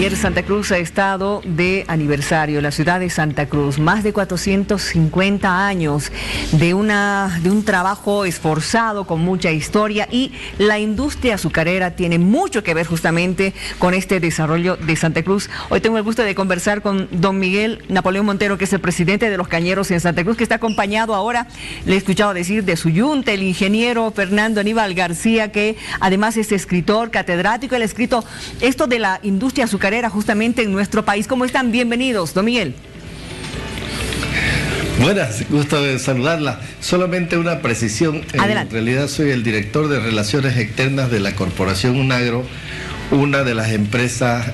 Ayer Santa Cruz ha estado de aniversario, la ciudad de Santa Cruz, más de 450 años de un trabajo esforzado con mucha historia, y la industria azucarera tiene mucho que ver justamente con este desarrollo de Santa Cruz. Hoy tengo el gusto de conversar con don Miguel Napoleón Montero, que es el presidente de los cañeros en Santa Cruz, que está acompañado ahora, le he escuchado decir, de su yunta, el ingeniero Fernando Aníbal García, que además es escritor, catedrático. Él ha escrito esto de la industria azucarera justamente en nuestro país. ¿Cómo están? Bienvenidos, don Miguel. Buenas, gusto de saludarla. Solamente una precisión. Adelante. En realidad soy el director de Relaciones Externas de la Corporación Unagro, una de las empresas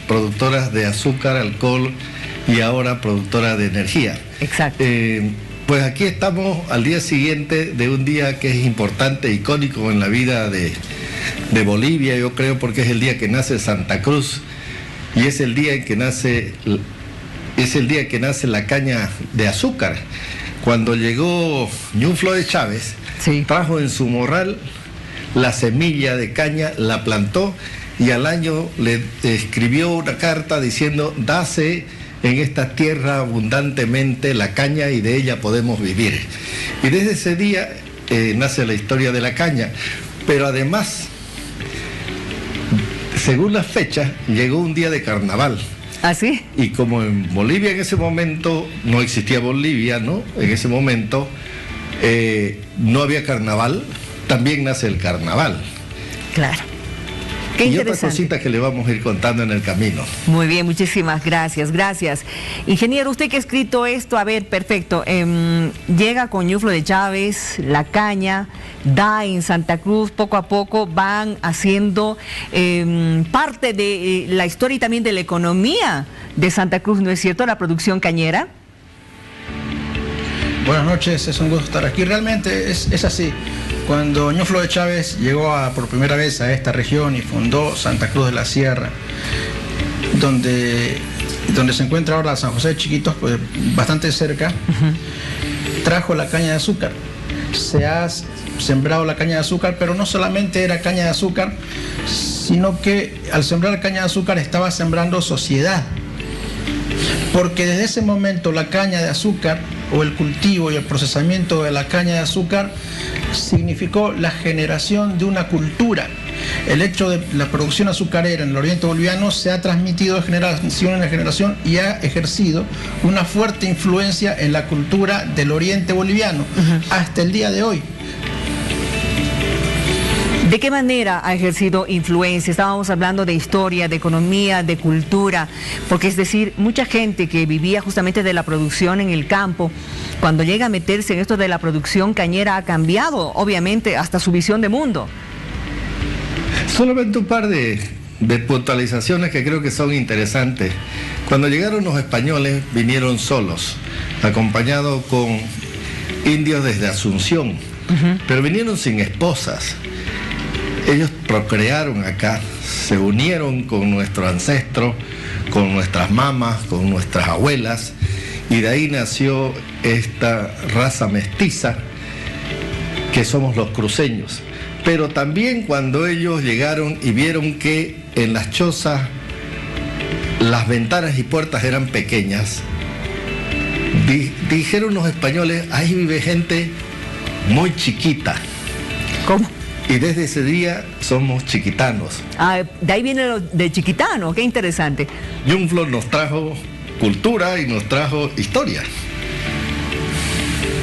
productoras de azúcar, alcohol y ahora productora de energía. Exacto. Pues aquí estamos al día siguiente de un día que es importante, icónico en la vida de Bolivia, yo creo, porque es el día que nace Santa Cruz y es el día en que nace la caña de azúcar. Cuando llegó Ñuflo de Chávez, sí, trajo en su morral la semilla de caña, la plantó y al año le escribió una carta diciendo: dase en esta tierra abundantemente la caña y de ella podemos vivir. Y desde ese día nace la historia de la caña. Pero además, según las fechas, llegó un día de carnaval. ¿Ah, sí? Y como en Bolivia en ese momento no existía Bolivia, ¿no? En ese momento no había carnaval, también nace el carnaval. Claro. Qué y interesante. otras cositas que le vamos a ir contando en el camino. Muy bien, muchísimas gracias, gracias. Ingeniero, usted que ha escrito esto, a ver, perfecto. Llega con Ñuflo de Chávez, la caña, da en Santa Cruz, poco a poco van haciendo parte de la historia y también de la economía de Santa Cruz, ¿no es cierto? La producción cañera. Buenas noches, es un gusto estar aquí. Realmente es así. Cuando Ñuflo de Chávez llegó por primera vez a esta región y fundó Santa Cruz de la Sierra, donde se encuentra ahora San José de Chiquitos, pues bastante cerca, trajo la caña de azúcar. Se ha sembrado la caña de azúcar, pero no solamente era caña de azúcar, sino que al sembrar caña de azúcar estaba sembrando sociedad. Porque desde ese momento la caña de azúcar, o el cultivo y el procesamiento de la caña de azúcar, significó la generación de una cultura. El hecho de la producción azucarera en el oriente boliviano se ha transmitido de generación en generación y ha ejercido una fuerte influencia en la cultura del oriente boliviano hasta el día de hoy. ¿De qué manera ha ejercido influencia? Estábamos hablando de historia, de economía, de cultura, porque es decir, mucha gente que vivía justamente de la producción en el campo, cuando llega a meterse en esto de la producción cañera, ha cambiado, obviamente, hasta su visión de mundo. Solamente un par de puntualizaciones que creo que son interesantes. Cuando llegaron los españoles, vinieron solos, acompañados con indios desde Asunción, pero vinieron sin esposas. Ellos procrearon acá, se unieron con nuestros ancestros, con nuestras mamás, con nuestras abuelas, y de ahí nació esta raza mestiza que somos los cruceños. Pero también cuando ellos llegaron y vieron que en las chozas las ventanas y puertas eran pequeñas, dijeron los españoles: ahí vive gente muy chiquita. ¿Cómo? Y desde ese día somos chiquitanos. Ah, de ahí viene lo de chiquitano, qué interesante. Ñuflo nos trajo cultura y nos trajo historia.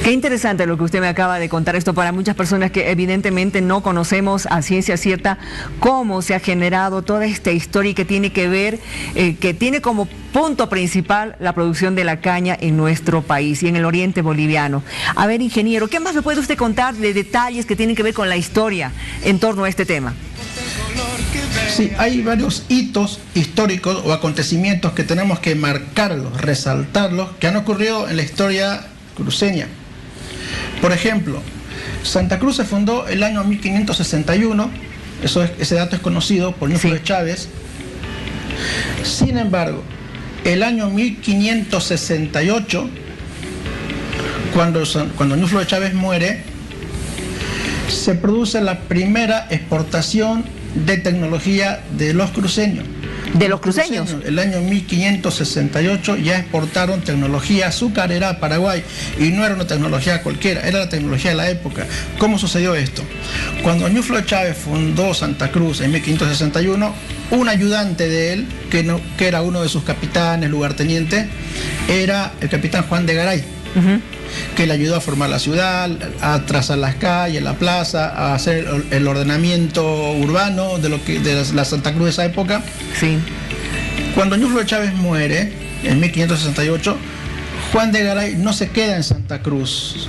Qué interesante lo que usted me acaba de contar. Esto para muchas personas que evidentemente no conocemos a ciencia cierta cómo se ha generado toda esta historia y que tiene que ver, que tiene como punto principal la producción de la caña en nuestro país y en el oriente boliviano. A ver, ingeniero, ¿qué más me puede usted contar de detalles que tienen que ver con la historia en torno a este tema? Sí, hay varios hitos históricos o acontecimientos que tenemos que marcarlos, resaltarlos, que han ocurrido en la historia cruceña. Por ejemplo, Santa Cruz se fundó el año 1561, ese dato es conocido por Ñuflo de Chávez. Sin embargo, el año 1568, cuando Ñuflo de Chávez muere, se produce la primera exportación de tecnología de los cruceños. De los cruceños. El año 1568 ya exportaron tecnología azucarera a Paraguay, y no era una tecnología cualquiera, era la tecnología de la época. ¿Cómo sucedió esto? Cuando Ñuflo de Chávez fundó Santa Cruz en 1561, un ayudante de él, que era uno de sus capitanes, lugarteniente, era el capitán Juan de Garay, que le ayudó a formar la ciudad, a trazar las calles, la plaza, a hacer el ordenamiento urbano de la Santa Cruz de esa época. Sí. Cuando Ñuflo de Chávez muere, en 1568, Juan de Garay no se queda en Santa Cruz,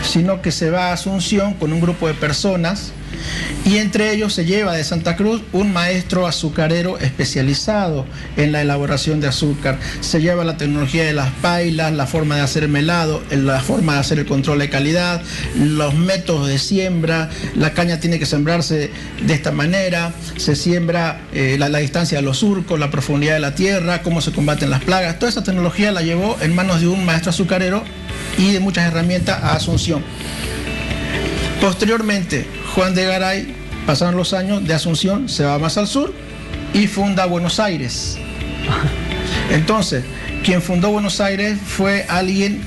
sino que se va a Asunción con un grupo de personas, y entre ellos se lleva de Santa Cruz un maestro azucarero especializado en la elaboración de azúcar. Se lleva la tecnología de las pailas, la forma de hacer melado, la forma de hacer el control de calidad, los métodos de siembra. La caña tiene que sembrarse de esta manera, se siembra la distancia de los surcos, la profundidad de la tierra, cómo se combaten las plagas. Toda esa tecnología la llevó en manos de un maestro azucarero y de muchas herramientas a Asunción. Posteriormente, Juan de Garay, pasaron los años, de Asunción se va más al sur y funda Buenos Aires. Entonces, quien fundó Buenos Aires fue alguien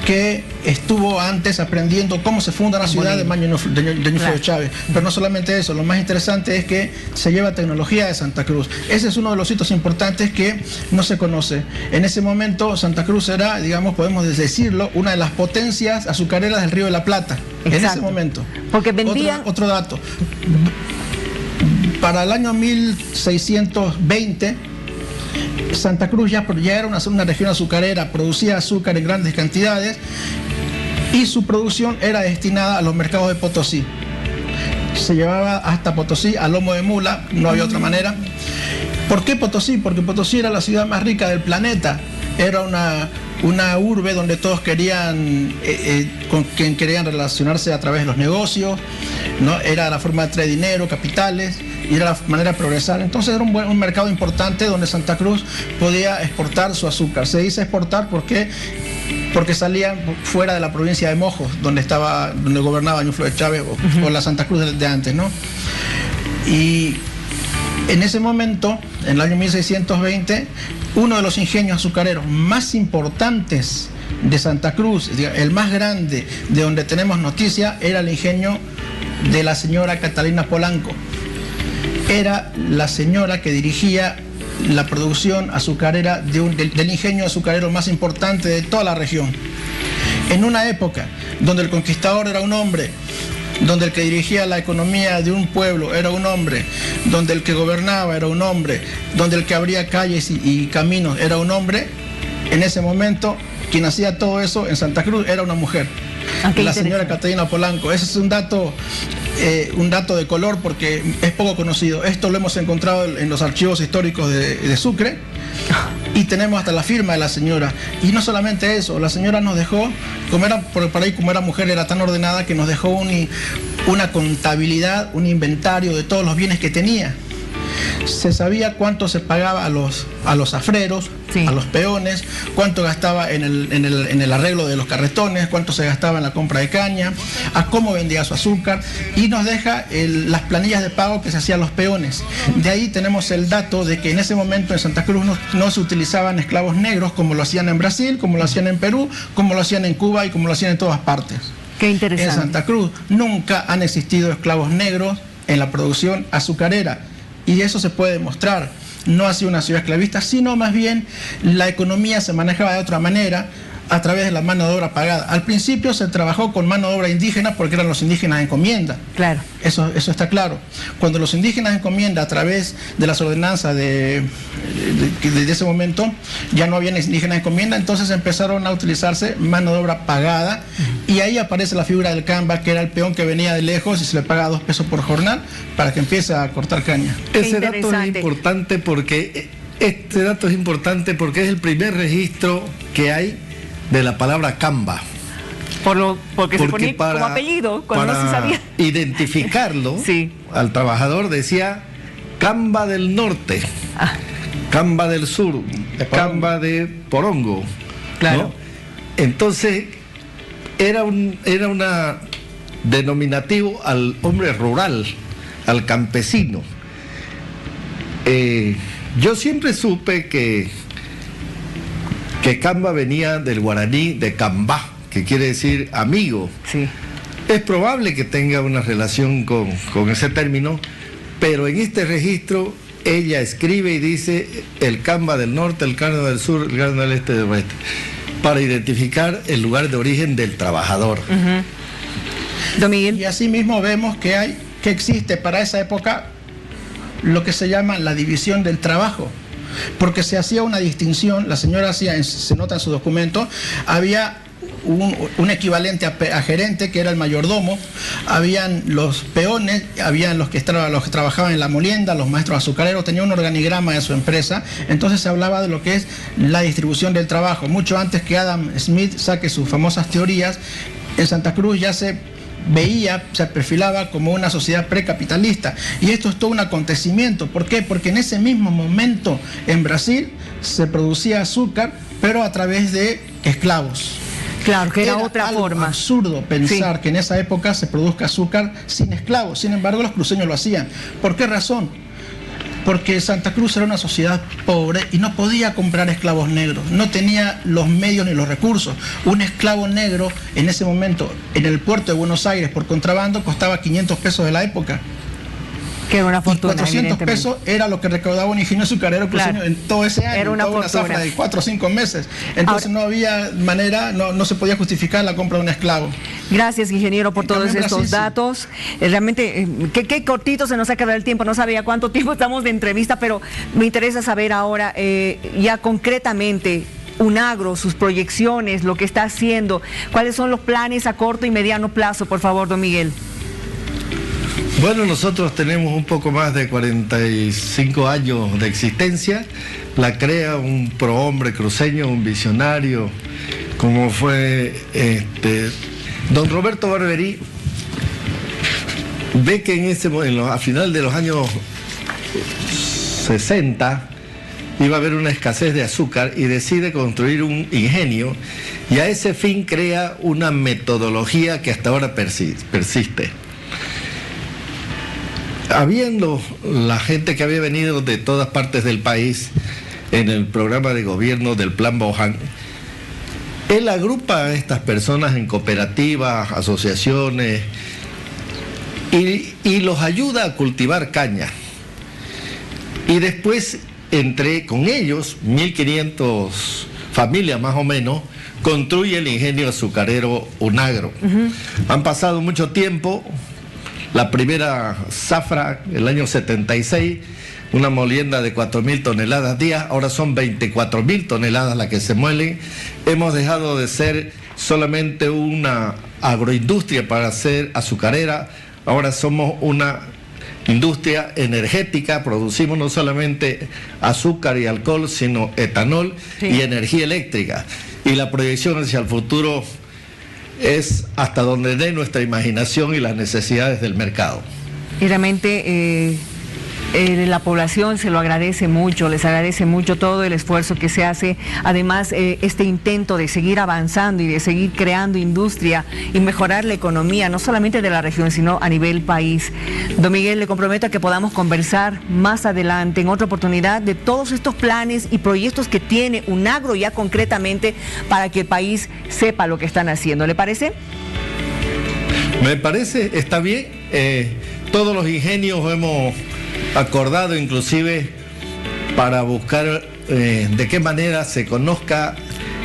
que estuvo antes aprendiendo cómo se funda la ciudad de Ñuflo de Chávez. Pero no solamente eso, lo más interesante es que se lleva tecnología de Santa Cruz. Ese es uno de los hitos importantes que no se conoce. En ese momento Santa Cruz era, digamos, podemos decirlo, una de las potencias azucareras del Río de la Plata. Exacto. En ese momento. Porque vendían... Otro dato. Para el año 1620, Santa Cruz ya era una región azucarera, producía azúcar en grandes cantidades, y su producción era destinada a los mercados de Potosí. Se llevaba hasta Potosí a lomo de mula, no había otra manera. ¿Por qué Potosí? Porque Potosí era la ciudad más rica del planeta. Era una urbe donde todos con quien querían relacionarse a través de los negocios, ¿no? Era la forma de traer dinero, capitales, y era la manera de progresar. Entonces era un mercado importante donde Santa Cruz podía exportar su azúcar. Se dice exportar porque salían fuera de la provincia de Mojos, donde gobernaba Ñuflo de Chávez, o la Santa Cruz de antes, ¿no? Y en ese momento, en el año 1620, uno de los ingenios azucareros más importantes de Santa Cruz, el más grande de donde tenemos noticia, era el ingenio de la señora Catalina Polanco. Era la señora que dirigía la producción azucarera del ingenio azucarero más importante de toda la región. En una época donde el conquistador era un hombre, donde el que dirigía la economía de un pueblo era un hombre, donde el que gobernaba era un hombre, donde el que abría calles y caminos era un hombre, en ese momento quien hacía todo eso en Santa Cruz era una mujer, la señora Catalina Polanco. Ese es un dato de color porque es poco conocido. Esto lo hemos encontrado en los archivos históricos de Sucre, y tenemos hasta la firma de la señora. Y no solamente eso, la señora nos dejó, como era mujer, era tan ordenada que nos dejó una contabilidad, un inventario de todos los bienes que tenía. Se sabía cuánto se pagaba a los zafreros, sí, a los peones, cuánto gastaba en el arreglo de los carretones, cuánto se gastaba en la compra de caña, a cómo vendía su azúcar, y nos deja las planillas de pago que se hacían a los peones. De ahí tenemos el dato de que en ese momento en Santa Cruz no se utilizaban esclavos negros como lo hacían en Brasil, como lo hacían en Perú, como lo hacían en Cuba y como lo hacían en todas partes. Qué interesante. En Santa Cruz nunca han existido esclavos negros en la producción azucarera. Y eso se puede demostrar. No ha sido una ciudad esclavista, sino más bien la economía se manejaba de otra manera, a través de la mano de obra pagada. Al principio se trabajó con mano de obra indígena porque eran los indígenas de encomienda. Claro. Eso está claro. Cuando los indígenas de encomienda, a través de las ordenanzas de ese momento, ya no habían indígenas de encomienda, entonces empezaron a utilizarse mano de obra pagada, y ahí aparece la figura del camba, que era el peón que venía de lejos y se le paga 2 pesos por jornal para que empiece a cortar caña. Ese dato es importante porque es el primer registro que hay de la palabra camba. Porque se ponía como apellido cuando no se sabía. Identificarlo, sí, al trabajador decía camba del norte, camba del sur, camba de Porongo. Claro. ¿No? Entonces era una denominativo al hombre rural, al campesino. Yo siempre supe que Camba venía del guaraní de Cambá, que quiere decir amigo. Sí. Es probable que tenga una relación con ese término, pero en este registro ella escribe y dice el Camba del norte, el Camba del sur, el Camba del este, del oeste, para identificar el lugar de origen del trabajador. Don Miguel. Y así mismo vemos que existe para esa época lo que se llama la división del trabajo, porque se hacía una distinción, la señora hacía, se nota en su documento, había un equivalente a gerente, que era el mayordomo, habían los peones, habían los que trabajaban en la molienda, los maestros azucareros, tenía un organigrama de su empresa. Entonces se hablaba de lo que es la distribución del trabajo. Mucho antes que Adam Smith saque sus famosas teorías, en Santa Cruz ya se veía, se perfilaba como una sociedad precapitalista, y esto es todo un acontecimiento. ¿Por qué? Porque en ese mismo momento en Brasil se producía azúcar, pero a través de esclavos. Claro, que era otra algo forma. Absurdo pensar que en esa época se produzca azúcar sin esclavos. Sin embargo, los cruceños lo hacían. ¿Por qué razón? Porque Santa Cruz era una sociedad pobre y no podía comprar esclavos negros, no tenía los medios ni los recursos. Un esclavo negro en ese momento en el puerto de Buenos Aires por contrabando costaba 500 pesos de la época. Que era una fortuna, y 400 pesos era lo que recaudaba un ingenio azucarero cruceño en todo ese año, era una toda una zafra de 4 o 5 meses. Entonces ahora, no había manera, no se podía justificar la compra de un esclavo. Gracias, ingeniero, por todos estos datos. Realmente, qué cortito se nos ha quedado el tiempo, no sabía cuánto tiempo estamos de entrevista, pero me interesa saber ahora, ya concretamente, UNAGRO, sus proyecciones, lo que está haciendo, cuáles son los planes a corto y mediano plazo, por favor, don Miguel. Bueno, nosotros tenemos un poco más de 45 años de existencia. La crea un prohombre cruceño, un visionario, como fue don Roberto Barberí. Ve que a final de los años 60 iba a haber una escasez de azúcar y decide construir un ingenio, y a ese fin crea una metodología que hasta ahora persiste. Habiendo la gente que había venido de todas partes del país en el programa de gobierno del Plan Boján, él agrupa a estas personas en cooperativas, asociaciones, y los ayuda a cultivar caña. Y después, con ellos, 1.500 familias más o menos, construye el ingenio azucarero UNAGRO. Han pasado mucho tiempo. La primera zafra, el año 76, una molienda de 4.000 toneladas día, ahora son 24.000 toneladas las que se muelen. Hemos dejado de ser solamente una agroindustria para hacer azucarera, ahora somos una industria energética, producimos no solamente azúcar y alcohol, sino etanol y energía eléctrica. Y la proyección hacia el futuro es hasta donde dé nuestra imaginación y las necesidades del mercado. Y realmente la población se lo agradece mucho, les agradece mucho todo el esfuerzo que se hace. Además, este intento de seguir avanzando y de seguir creando industria y mejorar la economía, no solamente de la región, sino a nivel país. Don Miguel, le comprometo a que podamos conversar más adelante, en otra oportunidad, de todos estos planes y proyectos que tiene UNAGRO ya concretamente para que el país sepa lo que están haciendo. ¿Le parece? Me parece, está bien. Todos los ingenios hemos acordado inclusive para buscar de qué manera se conozca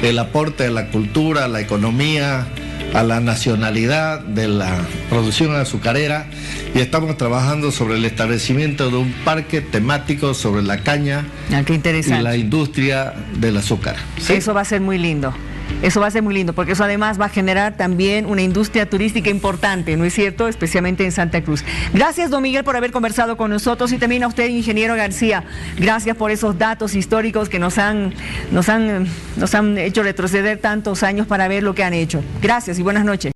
el aporte a la cultura, a la economía, a la nacionalidad de la producción azucarera, y estamos trabajando sobre el establecimiento de un parque temático sobre la caña qué interesante. Y la industria del azúcar. ¿Sí? Eso va a ser muy lindo. Eso va a ser muy lindo, porque eso además va a generar también una industria turística importante, ¿no es cierto? Especialmente en Santa Cruz. Gracias, don Miguel, por haber conversado con nosotros, y también a usted, ingeniero García. Gracias por esos datos históricos que nos han hecho retroceder tantos años para ver lo que han hecho. Gracias y buenas noches.